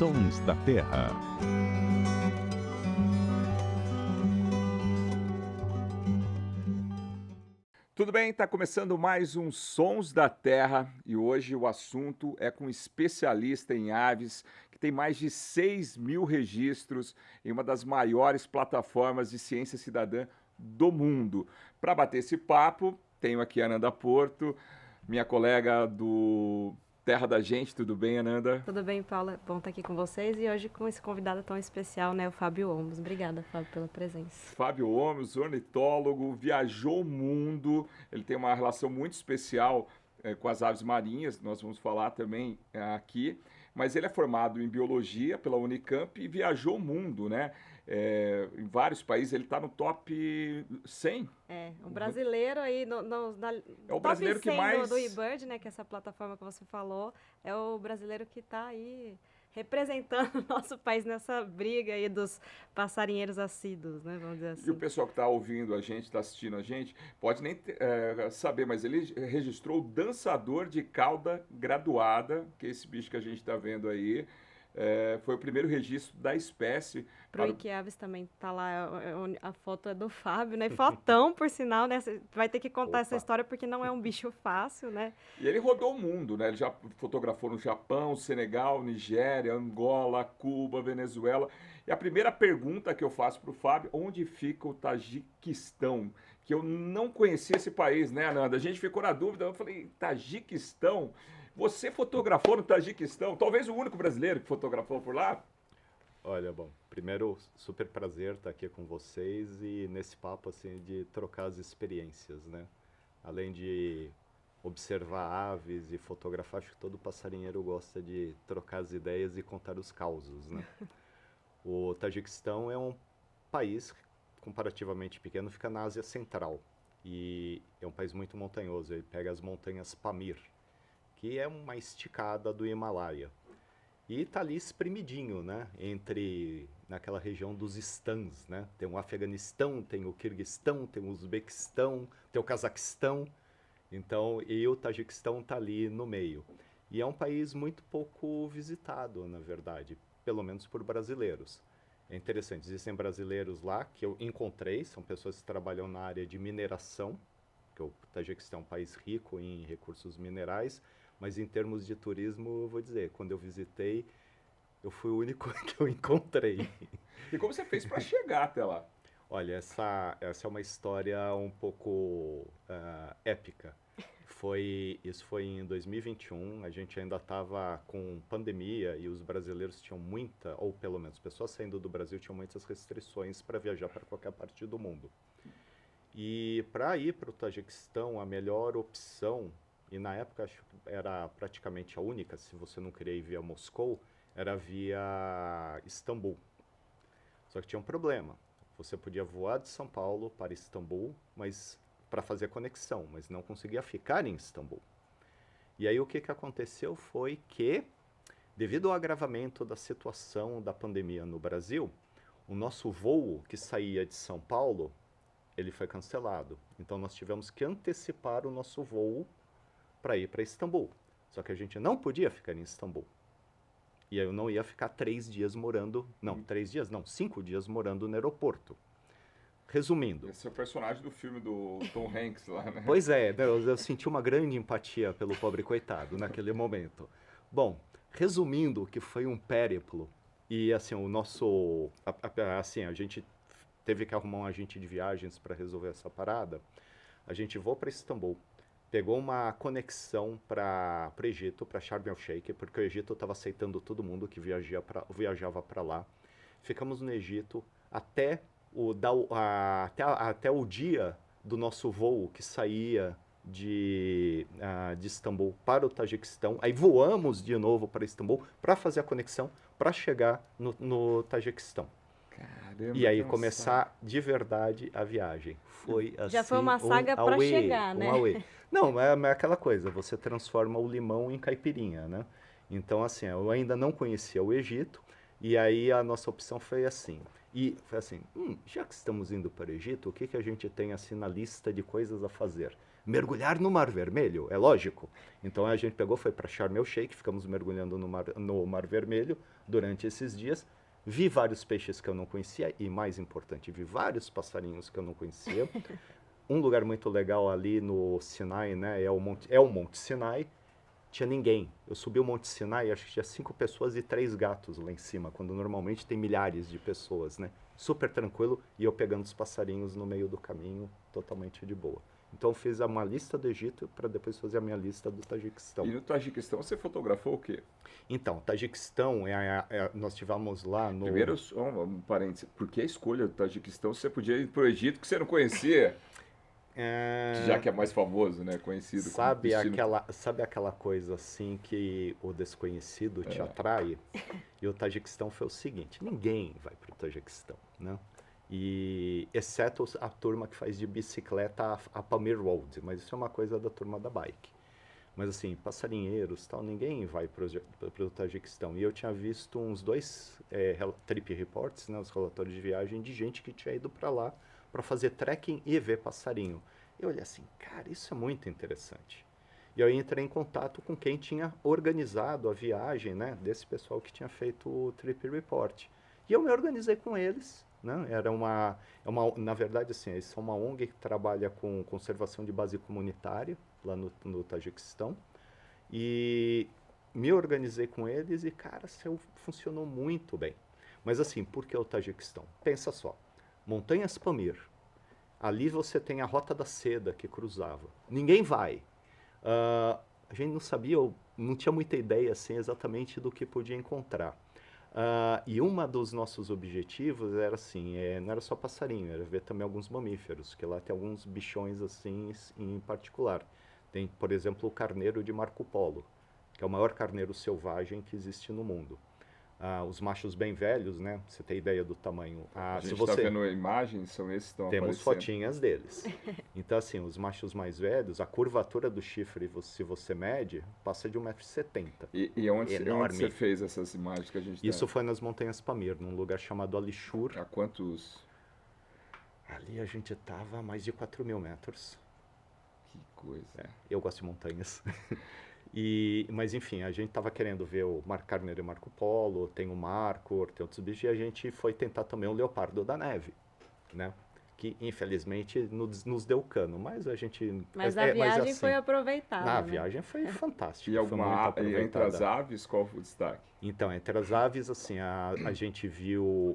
Sons da Terra. Tudo bem? Está começando mais um Sons da Terra e hoje o assunto é com um especialista em aves que tem mais de 6.000 registros em uma das maiores plataformas de ciência cidadã do mundo. Para bater esse papo, tenho aqui a Ananda Porto, minha colega do Terra da Gente. Tudo bem, Ananda? Tudo bem, Paula? Bom estar aqui com vocês e hoje com esse convidado tão especial, né, o Fábio Olmos. Obrigada, Fábio, pela presença. Fábio Olmos, ornitólogo, viajou o mundo, ele tem uma relação muito especial com as aves marinhas, nós vamos falar também aqui, mas ele é formado em biologia pela Unicamp e viajou o mundo, né? Em vários países, ele está no top 100. Um brasileiro aí, É o brasileiro top 100 que mais... do eBird, né, que é essa plataforma que você falou, é o brasileiro que está aí representando o nosso país nessa briga aí dos passarinheiros assíduos, né, vamos dizer assim. E o pessoal que está ouvindo a gente, está assistindo a gente, pode nem saber, mas ele registrou o dançador de cauda graduada, que é esse bicho que a gente está vendo aí. Foi o primeiro registro da espécie. Pro Wikiaves também tá lá, a foto é do Fábio, né? Fotão, por sinal, né? Você vai ter que contar essa história porque não é um bicho fácil, né? E ele rodou o mundo, né? Ele já fotografou no Japão, Senegal, Nigéria, Angola, Cuba, Venezuela. E a primeira pergunta que eu faço pro Fábio, onde fica o Tajiquistão? Que eu não conhecia esse país, né, Ananda? A gente ficou na dúvida, eu falei, Tajiquistão? Você fotografou no Tajiquistão? Talvez o único brasileiro que fotografou por lá? Olha, bom, primeiro, super prazer estar aqui com vocês e nesse papo, assim, de trocar as experiências, né? Além de observar aves e fotografar, acho que todo passarinheiro gosta de trocar as ideias e contar os causos, né? O Tajiquistão é um país comparativamente pequeno, fica na Ásia Central e é um país muito montanhoso, ele pega as montanhas Pamir, que é uma esticada do Himalaia. E está ali espremidinho, né? Naquela região dos stans, né? Tem o Afeganistão, tem o Quirguistão, tem o Uzbequistão, tem o Cazaquistão. Então, e o Tajiquistão está ali no meio. E é um país muito pouco visitado, na verdade, pelo menos por brasileiros. É interessante, existem brasileiros lá que eu encontrei, são pessoas que trabalham na área de mineração, porque o Tajiquistão é um país rico em recursos minerais, mas em termos de turismo, eu vou dizer, quando eu visitei, eu fui o único que eu encontrei. E como você fez para chegar até lá? Olha, essa é uma história um pouco épica. Isso foi em 2021, a gente ainda estava com pandemia e os brasileiros tinham ou pelo menos pessoas saindo do Brasil tinham muitas restrições para viajar para qualquer parte do mundo. E para ir para o Tajiquistão, a melhor opção, e na época acho que era praticamente a única, se você não queria ir via Moscou, era via Istambul. Só que tinha um problema. Você podia voar de São Paulo para Istambul, mas para fazer a conexão, mas não conseguia ficar em Istambul. E aí o que aconteceu foi que, devido ao agravamento da situação da pandemia no Brasil, o nosso voo que saía de São Paulo, ele foi cancelado. Então nós tivemos que antecipar o nosso voo para ir para Istambul. Só que a gente não podia ficar em Istambul. E aí eu não ia ficar 3 dias morando... Não, 3 dias não, 5 dias morando no aeroporto. Resumindo... Esse é o personagem do filme do Tom Hanks lá, né? Pois é, eu senti uma grande empatia pelo pobre coitado naquele momento. Bom, resumindo, que foi um périplo. E assim, a gente teve que arrumar um agente de viagens para resolver essa parada. A gente voou para Istambul. Pegou uma conexão para o Egito, para Sharm el-Sheikh, porque o Egito estava aceitando todo mundo que viajava para lá. Ficamos no Egito até o dia do nosso voo que saía de Istambul para o Tajiquistão. Aí voamos de novo para Istambul para fazer a conexão, para chegar no Tajiquistão. Caramba, e aí começar de verdade a viagem. Foi assim, já foi uma saga para chegar, né? Não, é aquela coisa, você transforma o limão em caipirinha, né? Então, assim, eu ainda não conhecia o Egito, e aí a nossa opção foi assim. E foi assim, já que estamos indo para o Egito, o que a gente tem assim na lista de coisas a fazer? mergulhar no Mar Vermelho, é lógico. Então a gente pegou, foi para Sharm el Sheikh, ficamos mergulhando no Mar Vermelho durante esses dias. Vi vários peixes que eu não conhecia e, mais importante, vi vários passarinhos que eu não conhecia. Um lugar muito legal ali no Sinai, né, é o Monte Sinai. Tinha ninguém. Eu subi o Monte Sinai, acho que tinha 5 pessoas e 3 gatos lá em cima, quando normalmente tem milhares de pessoas, né? Super tranquilo, e eu pegando os passarinhos no meio do caminho, totalmente de boa. Então eu fiz uma lista do Egito para depois fazer a minha lista do Tajiquistão. E no Tajiquistão você fotografou o quê? Então, Tajiquistão, nós tivemos lá no... Primeiro, só um parênteses, por que a escolha do Tajiquistão? Você podia ir para o Egito que você não conhecia, já que é mais famoso, né? Conhecido como Sabe destino. aquela coisa assim que o desconhecido te atrai? E o Tajiquistão foi o seguinte, ninguém vai para o Tajiquistão, né? E, exceto a turma que faz de bicicleta a Pamir Road, mas isso é uma coisa da turma da bike. Mas assim, passarinheiros, tal, ninguém vai para o Tajiquistão. E eu tinha visto uns 2 trip reports, né, os relatórios de viagem de gente que tinha ido para lá para fazer trekking e ver passarinho. Eu olhei assim, cara, isso é muito interessante. E eu entrei em contato com quem tinha organizado a viagem, né, desse pessoal que tinha feito o trip report. E eu me organizei com eles, né? Na verdade, assim, eles são uma ONG que trabalha com conservação de base comunitária lá no Tajiquistão. E me organizei com eles e, cara, funcionou muito bem. Mas assim, por que o Tajiquistão? Pensa só, Montanhas Pamir. Ali você tem a Rota da Seda que cruzava. Ninguém vai. A gente não sabia, não tinha muita ideia assim, exatamente do que podia encontrar. E um dos nossos objetivos era assim, não era só passarinho, era ver também alguns mamíferos, que lá tem alguns bichões assim em particular. Tem, por exemplo, o carneiro de Marco Polo, que é o maior carneiro selvagem que existe no mundo. Os machos bem velhos, né? Você tem ideia do tamanho. A gente está vendo imagens, são esses que estão Temos aparecendo. fotinhas deles. Então, assim, os machos mais velhos, a curvatura do chifre, se você mede, passa de 1,70 m. E onde você fez essas imagens que a gente Isso foi nas Montanhas Pamir, num lugar chamado Alishur. A quantos? Ali a gente estava a mais de 4.000 metros. Que coisa. Eu gosto de montanhas. Mas enfim, a gente estava querendo ver o Carneiro e Marco Polo, tem o Marco, tem outros bichos, e a gente foi tentar também o Leopardo da Neve, né? Que infelizmente nos deu cano, mas a gente... Mas a viagem assim, foi aproveitada, a né? viagem foi fantástica. E entre as aves, qual foi o destaque? Então, entre as aves, assim, a gente viu...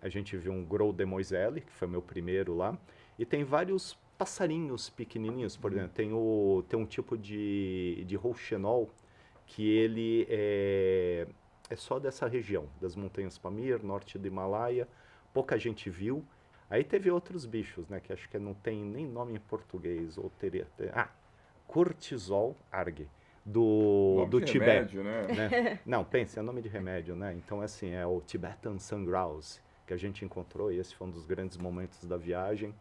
A gente viu um Gros de Moiselle, que foi meu primeiro lá, e tem vários passarinhos pequenininhos, por exemplo, tem um tipo de rouxinol que ele é só dessa região, das montanhas Pamir, norte do Himalaia, pouca gente viu. Aí teve outros bichos, né, que acho que não tem nem nome em português, ou teria... cortisol argue, do Tibete. Remédio, né? Não, pense, é nome de remédio, né? Então, assim, é o Tibetan Sun Grouse que a gente encontrou, e esse foi um dos grandes momentos da viagem.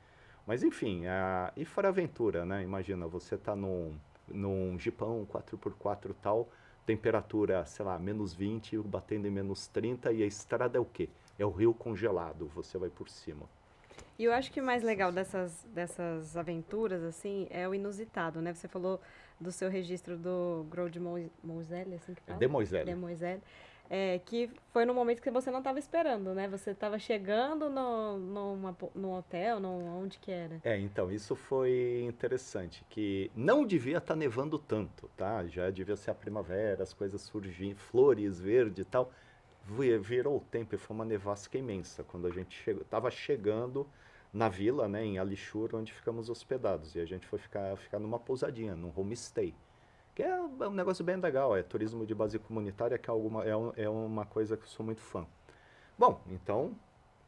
Mas enfim, e fora aventura, né? Imagina, você tá num jipão 4x4 tal, temperatura, sei lá, -20, batendo em -30, e a estrada é o quê? É o rio congelado, você vai por cima. E eu acho que o mais legal dessas aventuras, assim, é o inusitado, né? Você falou do seu registro do Gros de Moiselle, assim que fala? De Moiselle. De Moiselle. Que foi no momento que você não estava esperando, né? Você estava chegando num hotel, onde que era? Então, isso foi interessante, que não devia estar nevando tanto, tá? Já devia ser a primavera, as coisas surgindo, flores verdes e tal. Virou o tempo e foi uma nevasca imensa quando a gente estava chegando na vila, né, em Alishur, onde ficamos hospedados. E a gente foi ficar numa pousadinha, num homestay. Que é um negócio bem legal, é turismo de base comunitária, que é uma coisa que eu sou muito fã. Bom, então,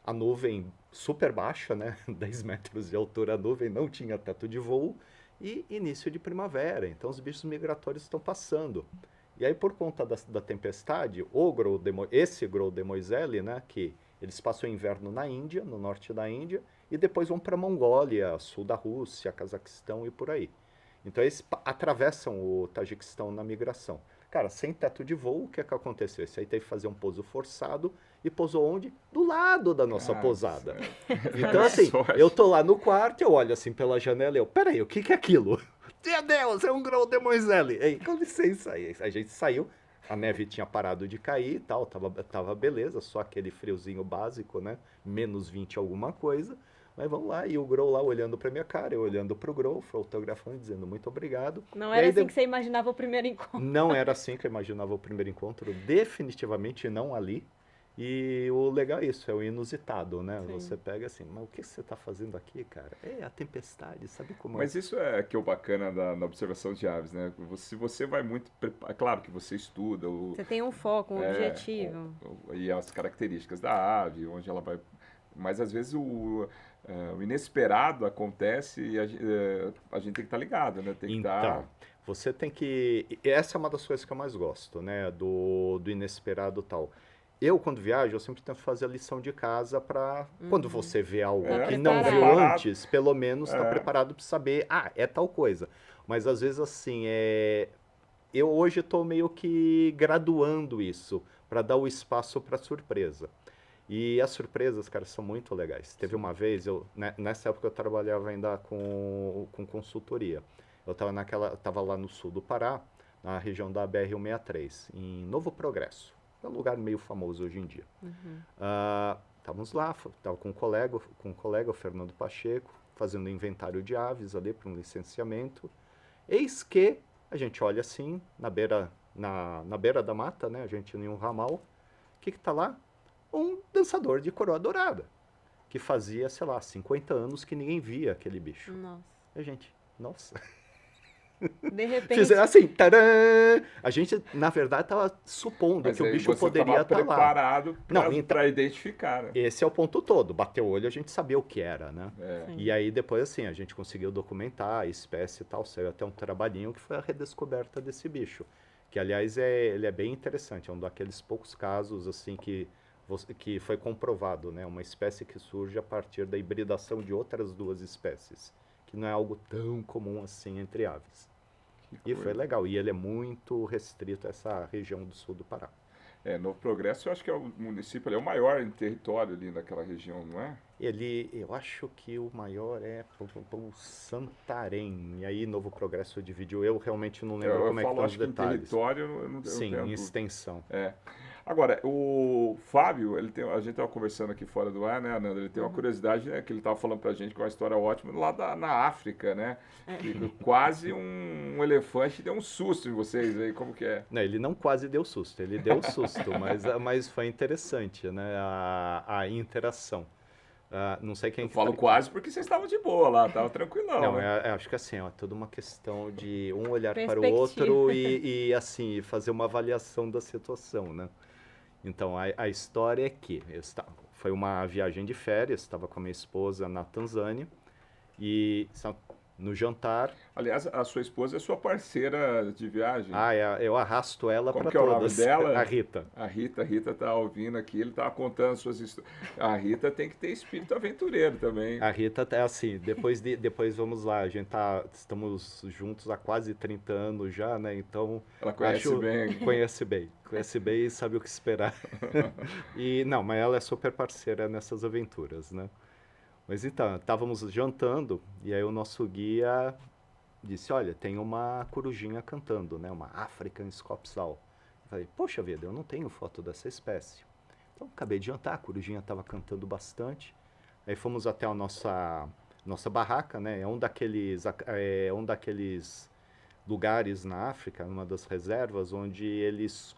a nuvem super baixa, né, 10 metros de altura a nuvem, não tinha teto de voo, e início de primavera, então os bichos migratórios estão passando. E aí, por conta da tempestade, esse Gros de Moiselle, né, que eles passam o inverno na Índia, no norte da Índia, e depois vão para a Mongólia, sul da Rússia, Cazaquistão e por aí. Então, eles atravessam o Tajiquistão na migração. Cara, sem teto de voo, o que é que aconteceu? Esse aí teve que fazer um pouso forçado e pousou onde? Do lado da nossa Cara, pousada. sério. Então, assim, Sorte. eu tô lá no quarto, eu olho assim pela janela e eu, peraí, o que que é aquilo? Meu Deus, é um grão de Moiselle. Ei, com licença aí. A gente saiu, a neve tinha parado de cair e tal, tava beleza, só aquele friozinho básico, né? Menos 20 alguma coisa. Mas vamos lá, e o Grow lá olhando pra minha cara, eu olhando pro Grow, fotografando, dizendo muito obrigado. Não E era aí assim que você imaginava o primeiro encontro. não era assim que eu imaginava o primeiro encontro, definitivamente não ali. E o legal é isso, é o inusitado, né? Sim. Você pega assim, mas o que você está fazendo aqui, cara? É a tempestade, sabe como Mas isso é que é o bacana da observação de aves, né? Se você vai muito. É claro que você estuda Você tem um foco, um é, objetivo. e as características da ave, onde ela vai. Mas às vezes o inesperado acontece e a gente tem que estar ligado, né? Tem que Então, você tem que. Essa é uma das coisas que eu mais gosto, né? Do inesperado e tal. Eu, quando viajo, eu sempre tento fazer a lição de casa para quando você vê algo Tá que não viu preparado. antes, pelo menos estar É. preparado para saber, é tal coisa. Mas às vezes, assim, eu hoje estou meio que graduando isso para dar o espaço para surpresa. E as surpresas, cara, são muito legais. Teve uma vez, nessa época eu trabalhava ainda com consultoria. Eu estava lá no sul do Pará, na região da BR-163, em Novo Progresso. É um lugar meio famoso hoje em dia. Estávamos lá, estava com um colega, o Fernando Pacheco, fazendo inventário de aves ali para um licenciamento. Eis que a gente olha assim, na beira da mata, né? A gente em um ramal. O que está lá? Um dançador de coroa dourada, que fazia, sei lá, 50 anos que ninguém via aquele bicho. Nossa. A gente, nossa. De repente. Fizeram assim, tadã! A gente, na verdade, estava supondo Mas que o aí bicho você poderia estava estar lá. preparado Não, então- para identificar, né? Esse é o ponto todo. Bateu o olho, a gente sabia o que era, né? Sim. E aí depois, assim, a gente conseguiu documentar a espécie e tal. Saiu até um trabalhinho que foi a redescoberta desse bicho. Que, aliás, ele é bem interessante. É um daqueles poucos casos, assim, que foi comprovado, né? Uma espécie que surge a partir da hibridação de outras duas espécies. Que não é algo tão comum assim entre aves. E foi legal. E ele é muito restrito a essa região do sul do Pará. Novo Progresso, eu acho que é o município, ele é o maior em território ali naquela região, não é? Eu acho que o maior é o Santarém. E aí Novo Progresso dividiu. Eu realmente não lembro como é que falo, estão os acho que em detalhes. território, eu não Sim, tenho em dúvida. extensão. Agora, o Fábio, a gente estava conversando aqui fora do ar, né, Ananda? Ele tem uma curiosidade, né, que ele estava falando pra gente, que é uma história ótima, lá na África, né? Que quase um elefante deu um susto em vocês aí, como que é? Não, ele não quase deu susto, ele deu susto, mas foi interessante, né, a interação. Não sei quem Eu que falo tá- quase porque vocês estavam de boa lá, tava tranquilão, Não, né? acho que assim, é toda uma questão de um olhar para o Perspectiva. outro e assim, fazer uma avaliação da situação, né? Então, a história é que foi uma viagem de férias, estava com a minha esposa na Tanzânia e no jantar, Aliás, a sua esposa é sua parceira de viagem. eu arrasto ela Como para que é o nome todas. dela? A Rita. A Rita tá ouvindo aqui, ele tava contando suas histórias. A Rita tem que ter espírito aventureiro também. A Rita é assim, depois vamos lá, estamos juntos há quase 30 anos já, né? Então, Ela conhece bem. Conhece bem e sabe o que esperar. Mas ela é super parceira nessas aventuras, né? Mas então, estávamos jantando e aí o nosso guia disse, olha, tem uma corujinha cantando, né? Uma African Scopsal. Eu falei, poxa vida, eu não tenho foto dessa espécie. Então, acabei de jantar, a corujinha estava cantando bastante. Aí fomos até a nossa barraca, né? É um daqueles lugares na África, uma das reservas, onde eles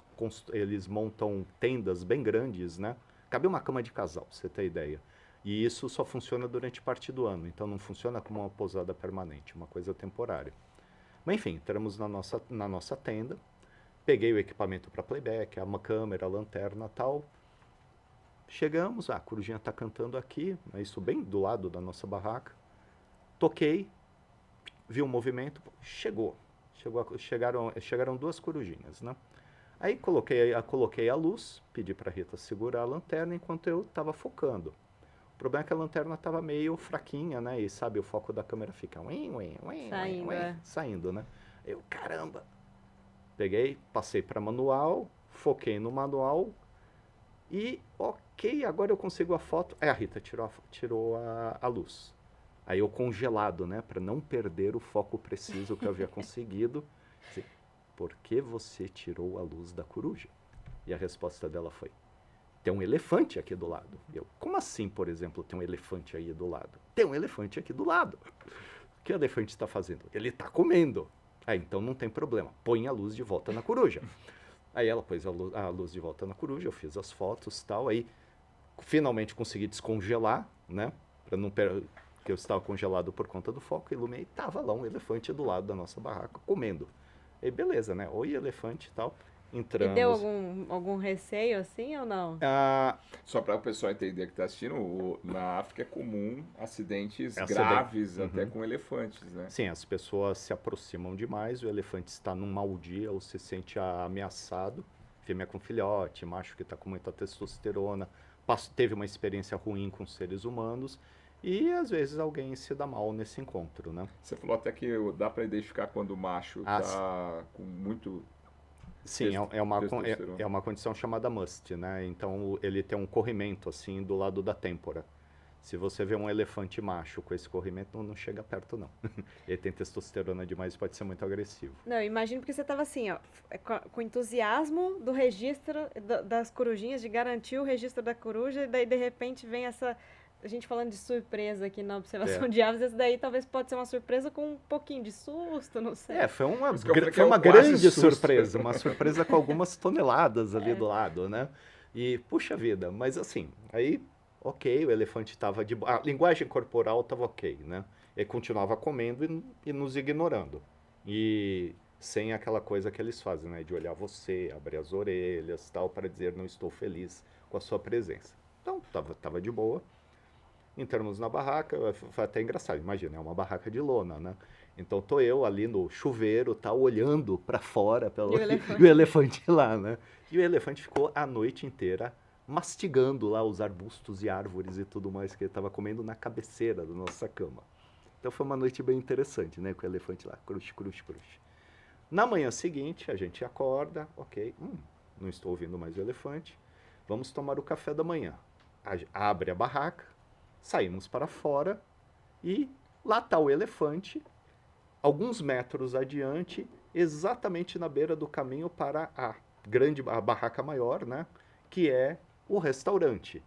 montam tendas bem grandes, né? Cabe uma cama de casal, pra você ter ideia. E isso só funciona durante parte do ano, então não funciona como uma pousada permanente, uma coisa temporária. Mas enfim, entramos na nossa tenda, peguei o equipamento para playback, uma câmera, a lanterna e tal. Chegamos, a corujinha está cantando aqui, isso bem do lado da nossa barraca. Toquei, vi um movimento, chegaram duas corujinhas, né? Aí coloquei a luz, pedi para a Rita segurar a lanterna enquanto eu estava focando. O problema é que a lanterna estava meio fraquinha, né? E sabe, o foco da câmera fica Saindo, saindo, né? Eu, caramba! Peguei, passei para manual, foquei no manual e, ok, agora eu consigo a foto. Aí a Rita tirou a luz. Aí eu congelado, né, para não perder o foco preciso que eu havia conseguido. Disse, por que você tirou a luz da coruja? E a resposta dela foi, tem um elefante aqui do lado. Eu, como assim, por exemplo, tem um elefante aí do lado? Tem um elefante aqui do lado. O que o elefante está fazendo? Ele está comendo. Ah, então não tem problema. Põe a luz de volta na coruja. Aí ela pôs a luz de volta na coruja, eu fiz as fotos e tal. Aí finalmente consegui descongelar, né? Para não porque eu estava congelado por conta do foco. Ilumei, estava lá um elefante do lado da nossa barraca comendo. Aí beleza, né? Oi, elefante e tal. E Entramos. deu algum receio assim ou não? Só para o pessoal entender que está assistindo, na África é comum acidentes Acidente. graves até com elefantes, né? Sim, as pessoas se aproximam demais, o elefante está num mau dia ou se sente ameaçado, fêmea com filhote, macho que está com muita testosterona, teve uma experiência ruim com seres humanos e às vezes alguém se dá mal nesse encontro, né? Você falou até que dá para identificar quando o macho está com muito... Sim, é uma condição chamada MUST, né? Então ele tem um corrimento assim do lado da têmpora. Se você vê um elefante macho com esse corrimento, não chega perto, não. Ele tem testosterona demais e pode ser muito agressivo. Não, eu imagino porque você estava assim, ó, com entusiasmo do registro das corujinhas, de garantir o registro da coruja, e daí de repente vem essa... A gente falando de surpresa aqui na observação de aves, esse daí talvez pode ser uma surpresa com um pouquinho de susto, não sei. Foi uma foi uma grande surpresa, uma surpresa com algumas toneladas ali do lado, né? E, puxa vida, mas assim, aí, ok, o elefante estava de boa, a linguagem corporal estava ok, né? Ele continuava comendo e nos ignorando. E sem aquela coisa que eles fazem, né? De olhar você, abrir as orelhas, tal, para dizer não estou feliz com a sua presença. Então, tava de boa. Entramos na barraca, foi até engraçado, imagina, é uma barraca de lona, né? Então tô eu ali no chuveiro, tá, olhando para fora e o elefante lá, né? E o elefante ficou a noite inteira mastigando lá os arbustos e árvores e tudo mais que ele estava comendo na cabeceira da nossa cama. Então foi uma noite bem interessante, né? Com o elefante lá, crush, crush, crush. Na manhã seguinte, a gente acorda, ok, não estou ouvindo mais o elefante, vamos tomar o café da manhã. Abre a barraca, saímos para fora e lá está o elefante, alguns metros adiante, exatamente na beira do caminho para a barraca maior, né? Que é o restaurante.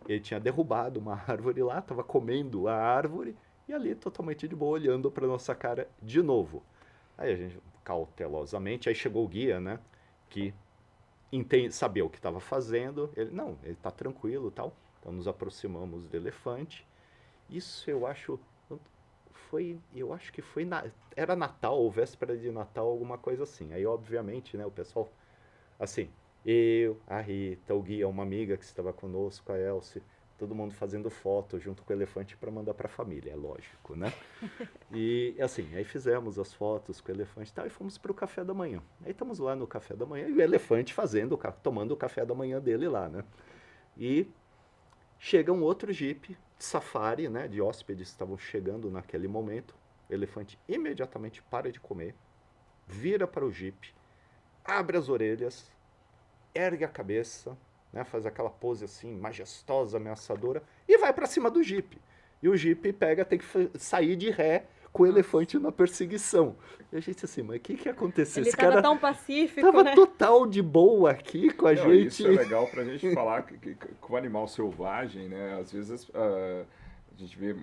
Ele tinha derrubado uma árvore lá, estava comendo a árvore e ali totalmente de boa, olhando para nossa cara de novo. Aí a gente, cautelosamente, aí chegou o guia, né? Que sabia o que estava fazendo. Ele está tranquilo e tal. Então nos aproximamos do elefante. Isso eu acho que foi era Natal ou véspera de Natal, alguma coisa assim. Aí obviamente, né, o pessoal assim, eu, a Rita, o guia, uma amiga que estava conosco, a Elsie, todo mundo fazendo foto junto com o elefante para mandar para a família, é lógico, né? E assim, aí fizemos as fotos com o elefante e tal, e fomos para o café da manhã. Aí estamos lá no café da manhã e o elefante tomando o café da manhã dele lá, né? E chega um outro jipe de safari, né, de hóspedes que estavam chegando naquele momento. O elefante imediatamente para de comer, vira para o jipe, abre as orelhas, ergue a cabeça, né, faz aquela pose assim, majestosa, ameaçadora, e vai para cima do jipe. E o jipe tem que sair de ré com o elefante na perseguição. E a gente assim, mas o que aconteceu? Ele Esse estava cara tão pacífico, tava né? total de boa aqui com a gente. Isso é legal pra gente falar que o animal selvagem, né? Às vezes a gente vê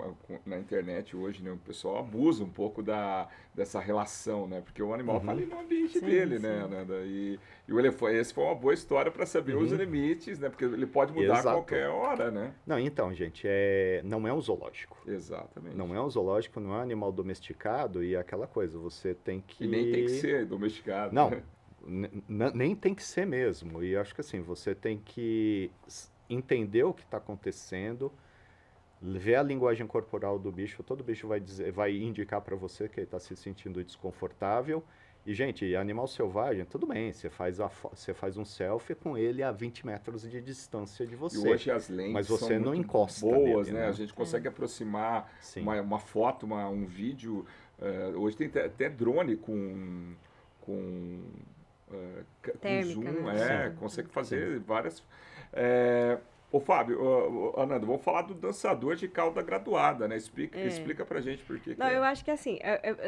na internet hoje, né? O pessoal abusa um pouco dessa relação, né? Porque o animal tá ali no ambiente dele, né? E o elefante, esse foi uma boa história para saber os limites, né? Porque ele pode mudar a qualquer hora, né? Não, então, gente, não é um zoológico. Exatamente. Não é um zoológico, não é um animal domesticado e aquela coisa, você tem que... E nem tem que ser domesticado. Não, né? nem tem que ser mesmo. E acho que assim, você tem que entender o que está acontecendo, ver a linguagem corporal do bicho, todo bicho vai indicar para você que ele está se sentindo desconfortável. E, gente, animal selvagem, tudo bem, você faz um selfie com ele a 20 metros de distância de você. E hoje as lentes mas você são não muito encosta boas, nele, né? A gente consegue aproximar uma foto, um vídeo. Hoje tem até drone com com zoom, né? consegue fazer várias... Ô Fábio, Ananda, vamos falar do dançador de cauda graduada, né? Explica pra gente por que Não, que eu acho que assim,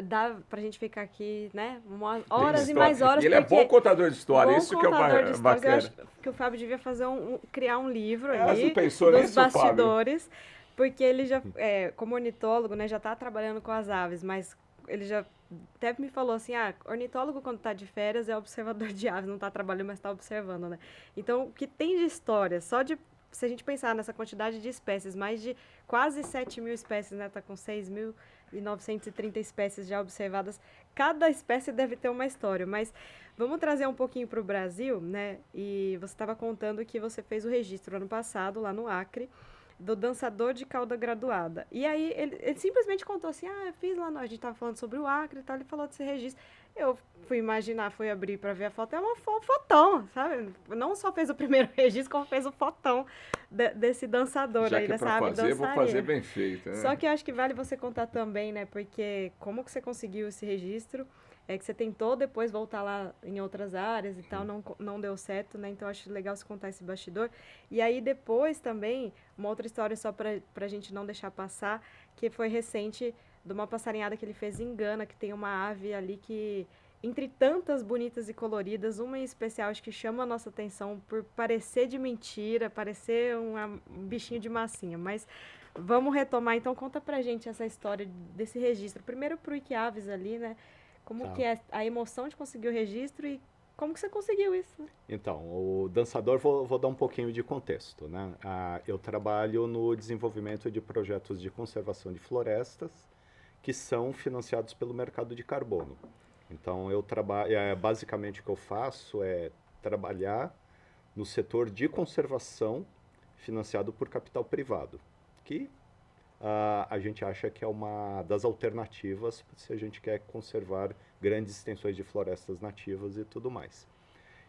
dá pra gente ficar aqui, né, tem horas e história. mais horas, E ele é bom contador de história, bom isso que é contador de histórias. Eu bacana. acho que o Fábio devia fazer criar um livro Você ali pensou dos nisso, Fábio? bastidores, porque ele já, como ornitólogo, né, já tá trabalhando com as aves, mas ele já até me falou assim, ornitólogo quando tá de férias é observador de aves, não tá trabalhando, mas tá observando, né? Então, o que tem de história, se a gente pensar nessa quantidade de espécies, mais de quase 7.000 espécies, né? Tá com 6.930 espécies já observadas. Cada espécie deve ter uma história, mas vamos trazer um pouquinho para o Brasil, né? E você estava contando que você fez o registro ano passado, lá no Acre, do dançador de cauda graduada. E aí ele simplesmente contou assim, eu fiz lá, a gente estava falando sobre o Acre e tal, ele falou desse registro. Eu fui abrir para ver a foto, é um fotão, sabe? Não só fez o primeiro registro, como fez o fotão desse dançador Já aí, que é dessa pra ave fazer, vou dançarina. fazer bem feito, né? Só que eu acho que vale você contar também, né? Porque como que você conseguiu esse registro? É que você tentou depois voltar lá em outras áreas e tal, não deu certo, né? Então, eu acho legal você contar esse bastidor. E aí, depois também, uma outra história só pra gente não deixar passar, que foi recente, de uma passarinhada que ele fez em Gana, que tem uma ave ali que, entre tantas bonitas e coloridas, uma em especial, acho que chama a nossa atenção por parecer de mentira, parecer um bichinho de massinha, mas... Vamos retomar, então conta pra gente essa história desse registro. Primeiro pro Iquiaves ali, né? Como Tá. que é a emoção de conseguir o registro e como que você conseguiu isso, né? Então, o dançador, vou dar um pouquinho de contexto, né? Eu trabalho no desenvolvimento de projetos de conservação de florestas que são financiados pelo mercado de carbono. Então, eu trabalho, basicamente o que eu faço é trabalhar no setor de conservação financiado por capital privado, que a gente acha que é uma das alternativas se a gente quer conservar grandes extensões de florestas nativas e tudo mais.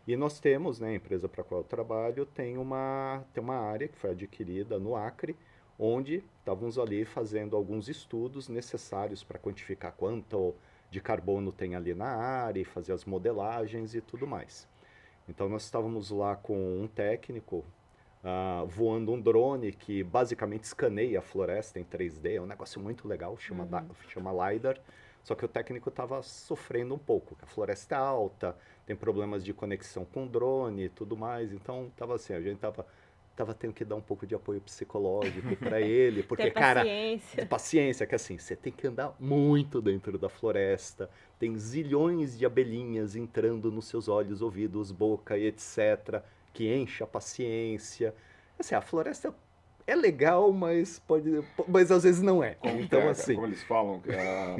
E nós temos, né, a empresa para a qual eu trabalho tem uma área que foi adquirida no Acre, onde estávamos ali fazendo alguns estudos necessários para quantificar quanto de carbono tem ali na área e fazer as modelagens e tudo mais. Então nós estávamos lá com um técnico voando um drone que basicamente escaneia a floresta em 3D, é um negócio muito legal, chama LiDAR, só que o técnico estava sofrendo um pouco, a floresta é alta, tem problemas de conexão com o drone e tudo mais, então estava assim, a gente estava tendo que dar um pouco de apoio psicológico para ele, porque, Ter cara, paciência. paciência, que assim, você tem que andar muito dentro da floresta, tem zilhões de abelhinhas entrando nos seus olhos, ouvidos, boca e etc., que enche a paciência. Assim, a floresta é legal, mas às vezes não é. Então, assim, Como eles falam,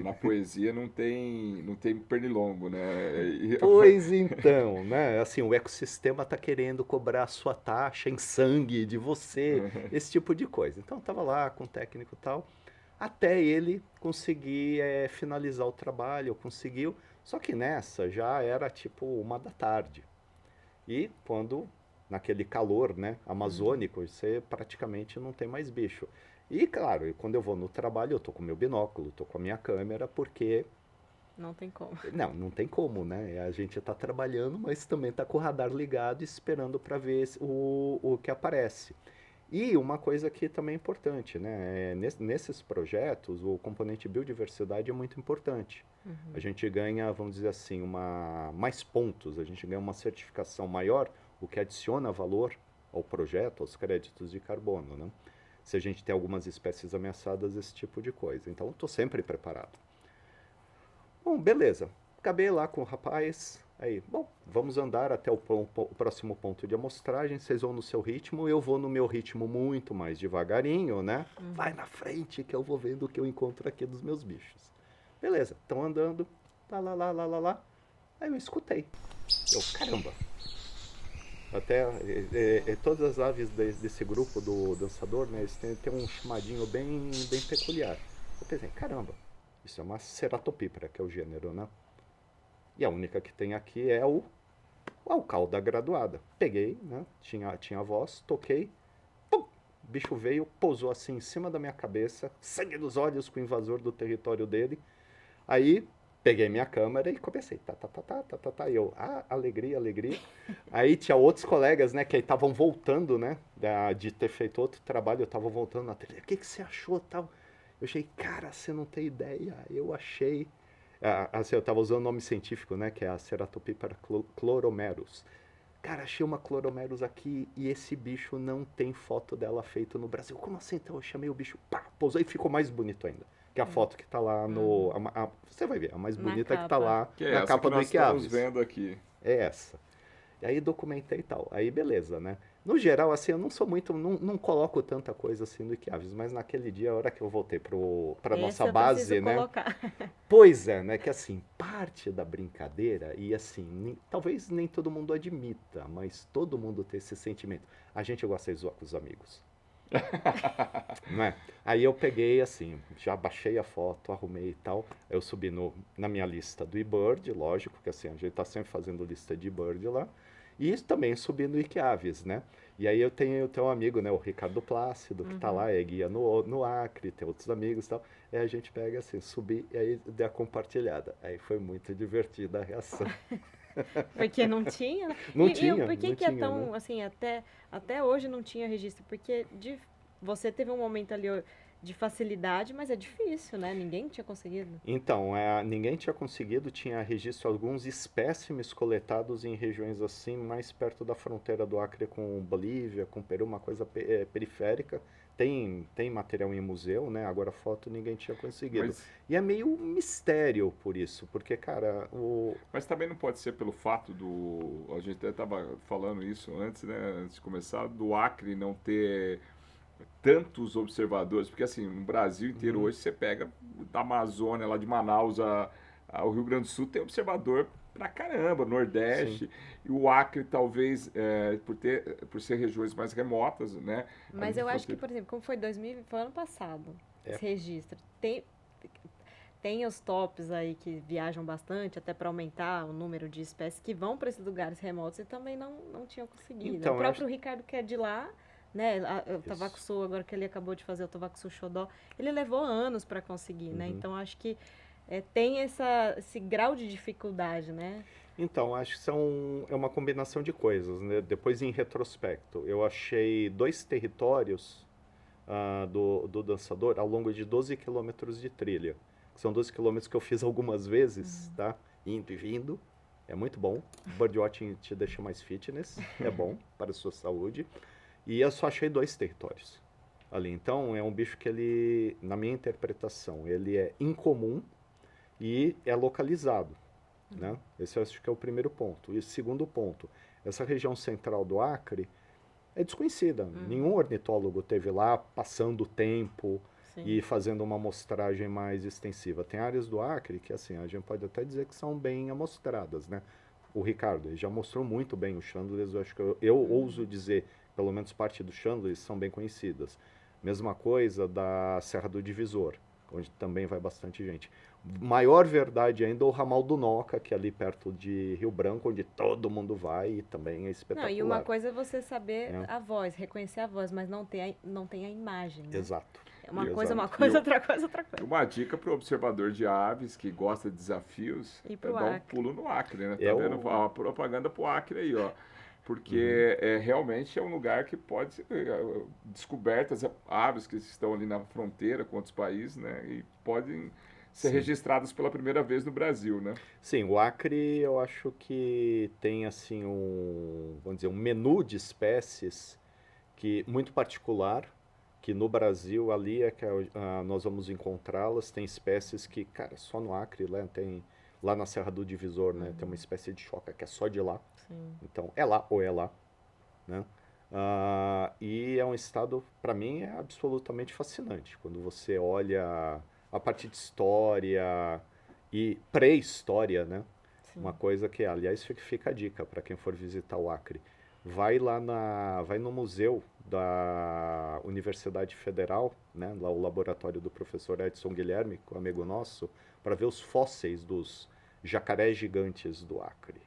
na poesia não tem pernilongo, né? pois então, né? Assim, o ecossistema está querendo cobrar a sua taxa em sangue de você, esse tipo de coisa. Então, eu estava lá com o técnico e tal, até ele conseguir finalizar o trabalho, conseguiu. Só que nessa já era tipo 1 da tarde. E quando, naquele calor, né, amazônico, você praticamente não tem mais bicho. E claro, quando eu vou no trabalho, eu tô com meu binóculo, tô com a minha câmera, porque Não tem como. não tem como, né? A gente está trabalhando, mas também está com o radar ligado, esperando para ver o que aparece. E uma coisa que também é importante, né? Nesses projetos, o componente biodiversidade é muito importante. A gente ganha, vamos dizer assim, mais pontos, a gente ganha uma certificação maior, o que adiciona valor ao projeto, aos créditos de carbono, né? Se a gente tem algumas espécies ameaçadas, esse tipo de coisa. Então, estou sempre preparado. Bom, beleza. Acabei lá com o rapaz. Aí, bom, vamos andar até o próximo ponto de amostragem. Vocês vão no seu ritmo, eu vou no meu ritmo muito mais devagarinho, né? Vai na frente que eu vou vendo o que eu encontro aqui dos meus bichos. Beleza, estão andando. Lá. Aí eu escutei. Caramba. Até todas as aves desse grupo do dançador, né? Eles têm um chamadinho bem peculiar. Eu pensei, caramba. Isso é uma ceratopípera, que é o gênero, né? E a única que tem aqui é o cauda graduada. Peguei, né? Tinha a voz, toquei. Pum! O bicho veio, pousou assim em cima da minha cabeça, sangue nos olhos com o invasor do território dele. Aí Peguei minha câmera e comecei, e eu, alegria, alegria. Aí tinha outros colegas, né, que aí estavam voltando, né, de ter feito outro trabalho, eu tava voltando na trilha, o que você achou, tal? Eu achei, cara, você não tem ideia, eu achei, assim, eu tava usando o nome científico, né, que é a Ceratopipera chloromerus. Cara, achei uma chloromerus aqui e esse bicho não tem foto dela feita no Brasil. Como assim? Então eu chamei o bicho, pá, pousou e ficou mais bonito ainda. Que é a foto que tá lá no... você vai ver, a mais Na bonita que tá capa. lá Que é na essa capa que do nós estamos Wikiaves. vendo aqui. É essa. E aí documentei e tal. Aí beleza, né? No geral, assim, eu não sou muito... Não coloco tanta coisa assim no Wikiaves, mas naquele dia, a hora que eu voltei pra nossa Essa eu base, preciso né? colocar. Pois é, né? Que assim, parte da brincadeira, e assim, talvez nem todo mundo admita, mas todo mundo tem esse sentimento. A gente gosta de zoar com os amigos, não é? Aí eu peguei assim, já baixei a foto, arrumei e tal. Eu subi na minha lista do eBird, lógico, que assim, a gente tá sempre fazendo lista de eBird lá. E também subi no Wikiaves, né? E aí eu tenho um amigo, né, o Ricardo Plácido, que tá lá, é guia no Acre, tem outros amigos e tal. Aí a gente pega assim, subir e aí deu a compartilhada. Aí foi muito divertida a reação. Porque não tinha, né? Não E tinha, por que não que é tinha, né? tão, assim, até hoje não tinha registro? Porque você teve um momento ali de facilidade, mas é difícil, né? Ninguém tinha conseguido. Então, ninguém tinha conseguido, tinha registro de alguns espécimes coletados em regiões assim, mais perto da fronteira do Acre com Bolívia, com Peru, uma coisa periférica. Tem material em museu, né? Agora foto ninguém tinha conseguido. Mas, E é meio mistério por isso, porque, cara, mas também não pode ser pelo fato do. A gente até estava falando isso antes, né? Antes de começar, do Acre não ter tantos observadores, porque assim, no Brasil inteiro hoje você pega da Amazônia, lá de Manaus ao Rio Grande do Sul, tem observador pra caramba, sim. Nordeste, e o Acre talvez, por ser regiões mais remotas, né, ali Mas de eu acho que, fronteira. por exemplo, como foi 2000, foi ano passado, É. esse registro. Tem os tops aí que viajam bastante, até para aumentar o número de espécies que vão para esses lugares remotos e também não tinham conseguido. O Então, eu acho próprio Ricardo, que é de lá, né? O Tabaco isso. Sul, agora que ele acabou de fazer o Tabaco Sul Xodó, ele levou anos para conseguir, né? Uhum. Então acho que tem esse grau de dificuldade, né? Então, acho que é uma combinação de coisas, né? Depois, em retrospecto, eu achei 2 territórios do dançador ao longo de 12 quilômetros de trilha. São 12 quilômetros que eu fiz algumas vezes, tá? Indo e vindo. É muito bom. Birdwatching te deixa mais fitness. É bom para a sua saúde. E eu só achei 2 territórios ali. Então, é um bicho que ele, na minha interpretação, ele é incomum e é localizado, né? Esse eu acho que é o primeiro ponto. E o segundo ponto, essa região central do Acre é desconhecida. Nenhum ornitólogo teve lá passando o tempo Sim. e fazendo uma amostragem mais extensiva. Tem áreas do Acre que, assim, a gente pode até dizer que são bem amostradas, né? O Ricardo ele já mostrou muito bem os Chandlers, eu acho que eu ouso dizer, pelo menos parte dos Chandlers são bem conhecidas. Mesma coisa da Serra do Divisor, onde também vai bastante gente. Maior verdade ainda o ramal do Noca, que é ali perto de Rio Branco, onde todo mundo vai e também é Não, e uma espetacular. coisa é você saber É. a voz, reconhecer a voz, mas não tem a imagem, né? Exato. É uma coisa, Exato. uma coisa, outra coisa, outra E coisa. uma dica para o observador de aves que gosta de desafios E é pro dar um Acre. pulo no Acre, né? Tá É vendo? o... A propaganda pro Acre aí, ó. Uhum. Porque realmente é um lugar que pode ser descobertas aves que estão ali na fronteira com outros países, né? E podem ser Sim. registradas pela primeira vez no Brasil, né? Sim, o Acre eu acho que tem assim vamos dizer, um menu de espécies que muito particular, que no Brasil ali é que nós vamos encontrá-las. Tem espécies que, cara, só no Acre, né, tem lá na Serra do Divisor, né, tem uma espécie de choca que é só de lá. Sim. Então, é lá ou é lá, né? E é um estado, para mim, é absolutamente fascinante. Quando você olha a parte de história e pré-história, né? Uma Sim. coisa que, aliás, fica a dica para quem for visitar o Acre. Vai no museu da Universidade Federal, né? Lá o laboratório do professor Edson Guilherme, que é um amigo nosso, para ver os fósseis dos jacarés gigantes do Acre.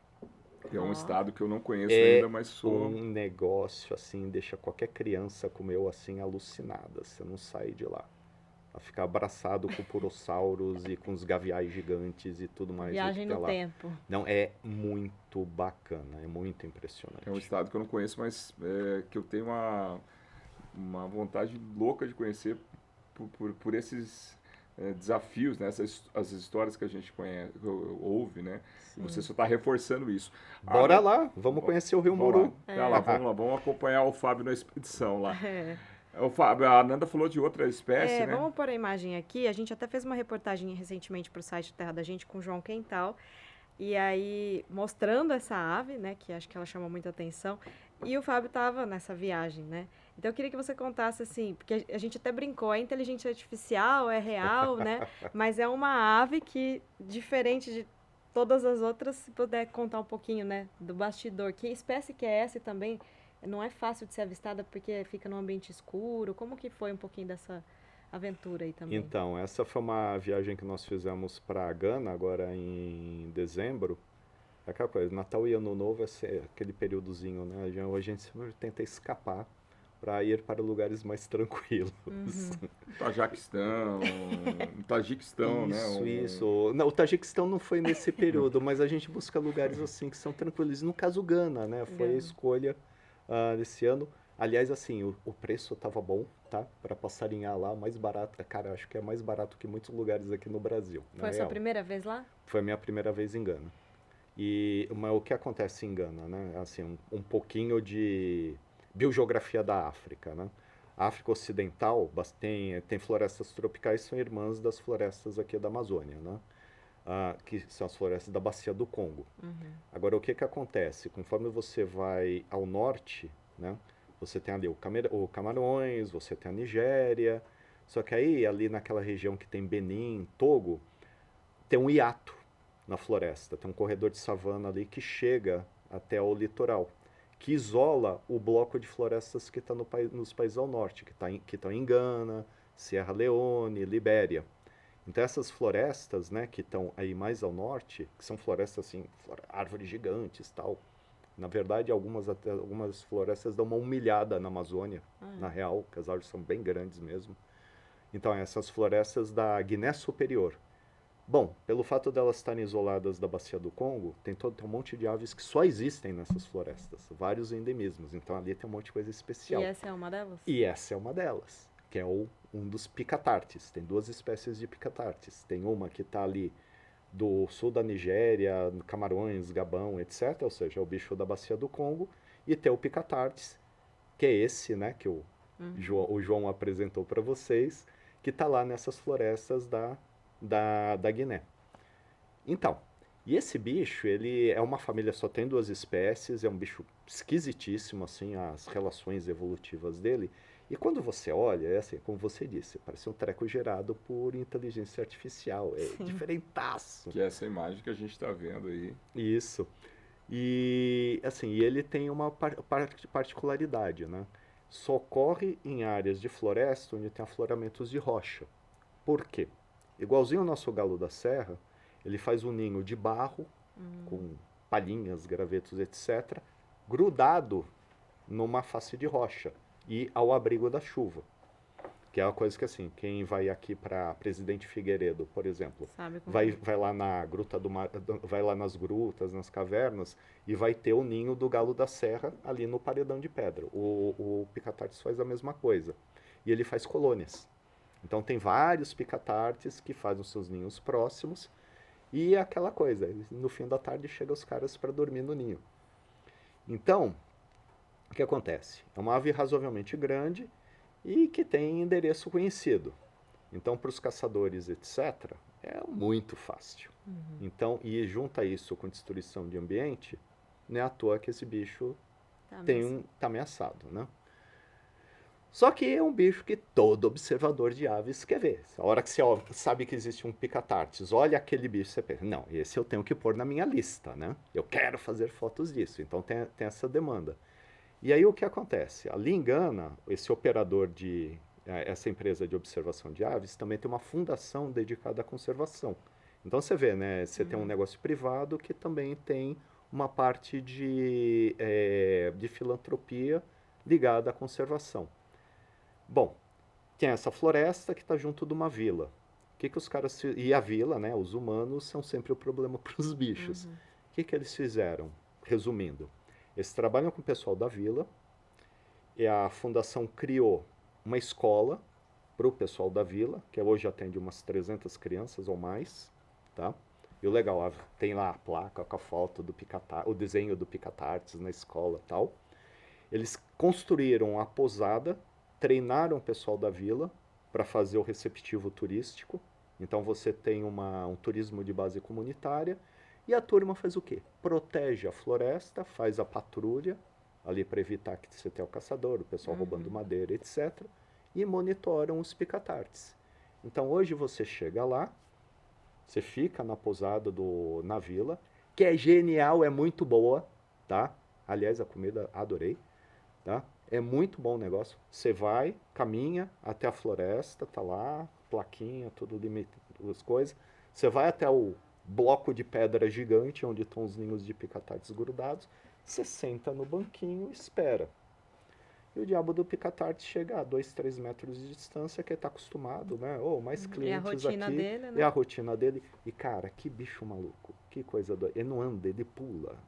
É um Ó. estado que eu não conheço É ainda, mas sou. um negócio assim, deixa qualquer criança como eu assim alucinada. Você não sai de lá. a ficar abraçado com purossauros e com os gaviais gigantes e tudo mais. Viagem no tempo. Não, é muito bacana, é muito impressionante. É um estado que eu não conheço, mas que eu tenho uma vontade louca de conhecer por esses desafios, né? As histórias que a gente conhece, ouve, né? E você só está reforçando isso. Bora lá, vamos conhecer o Rio Muru. Vamos lá, vamos acompanhar o Fábio na expedição lá. O Fábio, a Nanda falou de outra espécie, né? Vamos pôr a imagem aqui. A gente até fez uma reportagem recentemente para o site Terra da Gente com o João Quental. E aí, mostrando essa ave, né? Que acho que ela chamou muita atenção. E o Fábio estava nessa viagem, né? Então, eu queria que você contasse, assim, porque a gente até brincou, é inteligência artificial, é real, né? Mas é uma ave que, diferente de todas as outras, se puder contar um pouquinho, né? Do bastidor. Que espécie que é essa e também... Não é fácil de ser avistada porque fica num ambiente escuro. Como que foi um pouquinho dessa aventura aí também? Então, essa foi uma viagem que nós fizemos para Gana agora em dezembro. Aquela coisa, Natal e Ano Novo é aquele períodozinho, né? A gente sempre tenta escapar para ir para lugares mais tranquilos. Tajiquistão, né? Isso. Não, o Tajiquistão não foi nesse período, mas a gente busca lugares assim que são tranquilos. No caso, Gana, né? Foi a escolha desse ano. Aliás, assim, o preço tava bom, tá? Para passarinhar lá, mais barato. Cara, acho que é mais barato que muitos lugares aqui no Brasil. Foi a sua primeira vez lá? Foi a minha primeira vez em Gana. Mas o que acontece em Gana, né? Assim, um pouquinho de biogeografia da África, né? A África Ocidental tem florestas tropicais, são irmãs das florestas aqui da Amazônia, né? Que são as florestas da Bacia do Congo. Agora, o que acontece? Conforme você vai ao norte, né, você tem ali o Camarões, você tem a Nigéria, só que aí, ali naquela região que tem Benin, Togo, tem um hiato na floresta, tem um corredor de savana ali que chega até o litoral, que isola o bloco de florestas que está nos países ao norte, que estão em Gana, Sierra Leone, Libéria. Então essas florestas, né, que estão aí mais ao norte, que são florestas assim, árvores gigantes, tal. Na verdade, algumas florestas dão uma humilhada na Amazônia, na real, que as árvores são bem grandes mesmo. Então essas florestas da Guiné Superior. Bom, pelo fato delas estarem isoladas da Bacia do Congo, tem um monte de aves que só existem nessas florestas, vários endemismos. Então ali tem um monte de coisa especial. E essa é uma delas? E essa é uma delas, que é um dos picatartes. Tem duas espécies de picatartes. Tem uma que está ali do sul da Nigéria, Camarões, Gabão, etc. Ou seja, é o bicho da Bacia do Congo. E tem o picatartes, que é esse, né, que o João apresentou para vocês, que está lá nessas florestas da Guiné. Então, e esse bicho, ele é uma família, só tem duas espécies, é um bicho esquisitíssimo, assim, as relações evolutivas dele. E quando você olha, é assim, como você disse, parece um treco gerado por inteligência artificial, é diferentaço. Que é essa imagem que a gente está vendo aí. Isso. E, assim, ele tem uma particularidade, né? Só ocorre em áreas de floresta onde tem afloramentos de rocha. Por quê? Igualzinho ao nosso galo da serra, ele faz um ninho de barro, com palhinhas, gravetos, etc., grudado numa face de rocha e ao abrigo da chuva. Que é uma coisa que, assim, quem vai aqui para Presidente Figueiredo, por exemplo, vai lá na gruta vai lá nas grutas, nas cavernas, e vai ter o ninho do galo da serra ali no paredão de pedra. O picatartes faz a mesma coisa. E ele faz colônias. Então tem vários picatartes que fazem os seus ninhos próximos, e é aquela coisa, no fim da tarde chegam os caras para dormir no ninho. Então, o que acontece? É uma ave razoavelmente grande e que tem endereço conhecido. Então, para os caçadores, etc., é muito fácil. E junta isso com destruição de ambiente, não é à toa que esse bicho tá ameaçado, né? Só que é um bicho que todo observador de aves quer ver. A hora que você sabe que existe um picatartes, olha aquele bicho, você pensa, não, esse eu tenho que pôr na minha lista, né? Eu quero fazer fotos disso. Então tem essa demanda. E aí o que acontece? Ali em Gana, esse operador essa empresa de observação de aves também tem uma fundação dedicada à conservação. Então você vê, né? Você tem um negócio privado que também tem uma parte de filantropia ligada à conservação. Bom, tem essa floresta que está junto de uma vila. O que os caras... E a vila, né, os humanos são sempre o problema para os bichos. O que eles fizeram? Resumindo, eles trabalham com o pessoal da vila, e a fundação criou uma escola para o pessoal da vila, que hoje atende umas 300 crianças ou mais, tá? E o legal, tem lá a placa com a foto do o desenho do Picatartes na escola e tal. Eles construíram a pousada, treinaram o pessoal da vila para fazer o receptivo turístico. Então você tem um turismo de base comunitária e a turma faz o quê? Protege a floresta, faz a patrulha ali para evitar que você tenha o caçador, o pessoal roubando madeira, etc. E monitoram os picatartes. Então hoje você chega lá, você fica na pousada na vila, que é genial, é muito boa, tá? Aliás, a comida adorei, tá? É muito bom o negócio. Você vai, caminha até a floresta, tá lá, plaquinha, tudo limitado, as coisas. Você vai até o bloco de pedra gigante, onde estão os ninhos de picatartes grudados. Você senta no banquinho e espera. E o diabo do picatarte chega a 2, 3 metros de distância, que ele tá acostumado, né? Mais clientes aqui. Dele, né? É a rotina dele. E, cara, que bicho maluco. Que coisa doida. Ele não anda, ele pula.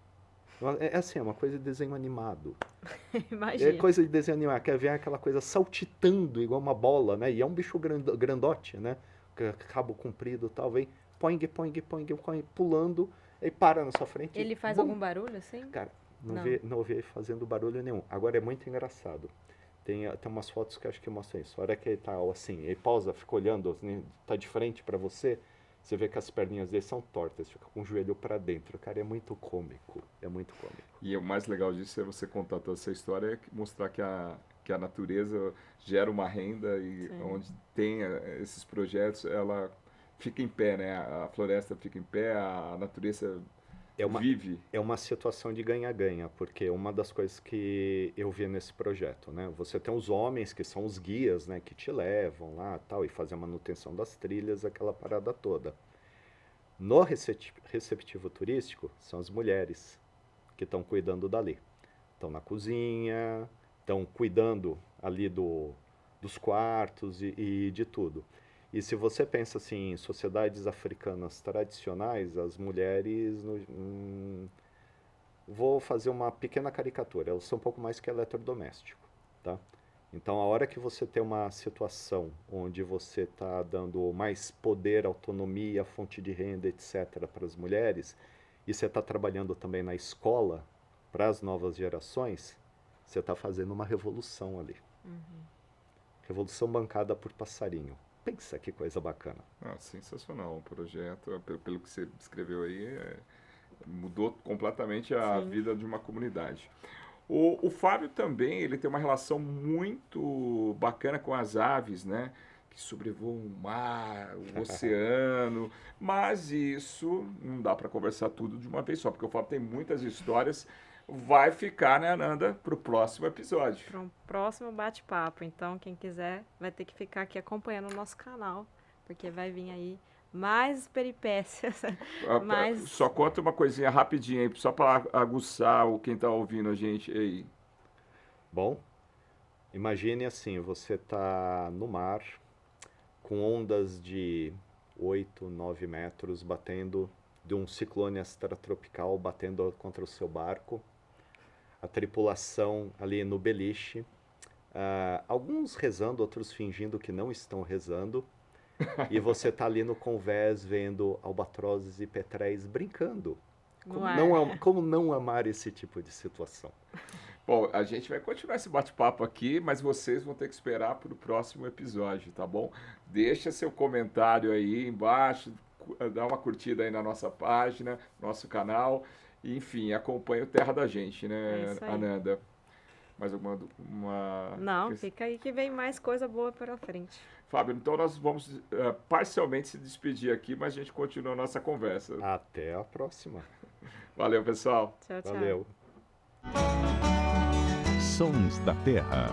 É assim, é uma coisa de desenho animado. Imagina. É coisa de desenho animado. Quer ver aquela coisa saltitando igual uma bola, né? E é um bicho grandote, né? Cabo comprido e tal. Vem, poing, pulando. E para na sua frente. Ele faz algum barulho, assim? Cara, não vi ele fazendo barulho nenhum. Agora é muito engraçado. Tem umas fotos que acho que mostram isso. A hora que ele tá assim, ele pausa, fica olhando, assim, tá de frente pra você, você vê que as perninhas dele são tortas, fica com o joelho pra dentro. Cara, é muito cômico. É muito cômico. E o mais legal disso é você contar toda essa história e mostrar que a natureza gera uma renda e onde tem esses projetos, ela fica em pé, né? A floresta fica em pé, a natureza vive. É uma situação de ganha-ganha, porque uma das coisas que eu vi nesse projeto, né? Você tem os homens que são os guias, né? Que te levam lá tal, e fazem a manutenção das trilhas, aquela parada toda. No receptivo turístico, são as mulheres que estão cuidando dali. Estão na cozinha, estão cuidando ali dos quartos e de tudo. E se você pensa assim, em sociedades africanas tradicionais, as mulheres, vou fazer uma pequena caricatura, elas são um pouco mais que eletrodoméstico, tá? Então, a hora que você tem uma situação onde você está dando mais poder, autonomia, fonte de renda, etc., para as mulheres, e você está trabalhando também na escola para as novas gerações, você está fazendo uma revolução ali. Revolução bancada por passarinho. Pensa que coisa bacana. Sensacional o projeto, pelo que você descreveu aí, mudou completamente a vida de uma comunidade. O Fábio também, ele tem uma relação muito bacana com as aves, né? Que sobrevoam o mar, o oceano, mas isso não dá para conversar tudo de uma vez só, porque o Fábio tem muitas histórias. Vai ficar, né, Ananda, para o próximo episódio. Para um próximo bate-papo. Então, quem quiser vai ter que ficar aqui acompanhando o nosso canal, porque vai vir aí mais peripécias. Só conta uma coisinha rapidinho aí, só para aguçar quem está ouvindo a gente aí. Bom, imagine assim, você está no mar, com ondas de 8, 9 metros batendo, de um ciclone extratropical batendo contra o seu barco. A tripulação ali no beliche, alguns rezando, outros fingindo que não estão rezando, e você tá ali no convés vendo albatrozes e petréis brincando. Como não amar esse tipo de situação? Bom, a gente vai continuar esse bate-papo aqui, mas vocês vão ter que esperar para o próximo episódio, tá bom? Deixa seu comentário aí embaixo, dá uma curtida aí na nossa página, nosso canal. Enfim, acompanha o Terra da Gente, né, Ananda? Mais alguma... Não, fica aí que vem mais coisa boa pela frente. Fábio, então nós vamos parcialmente se despedir aqui, mas a gente continua a nossa conversa. Até a próxima. Valeu, pessoal. Tchau, tchau. Valeu. Sons da Terra.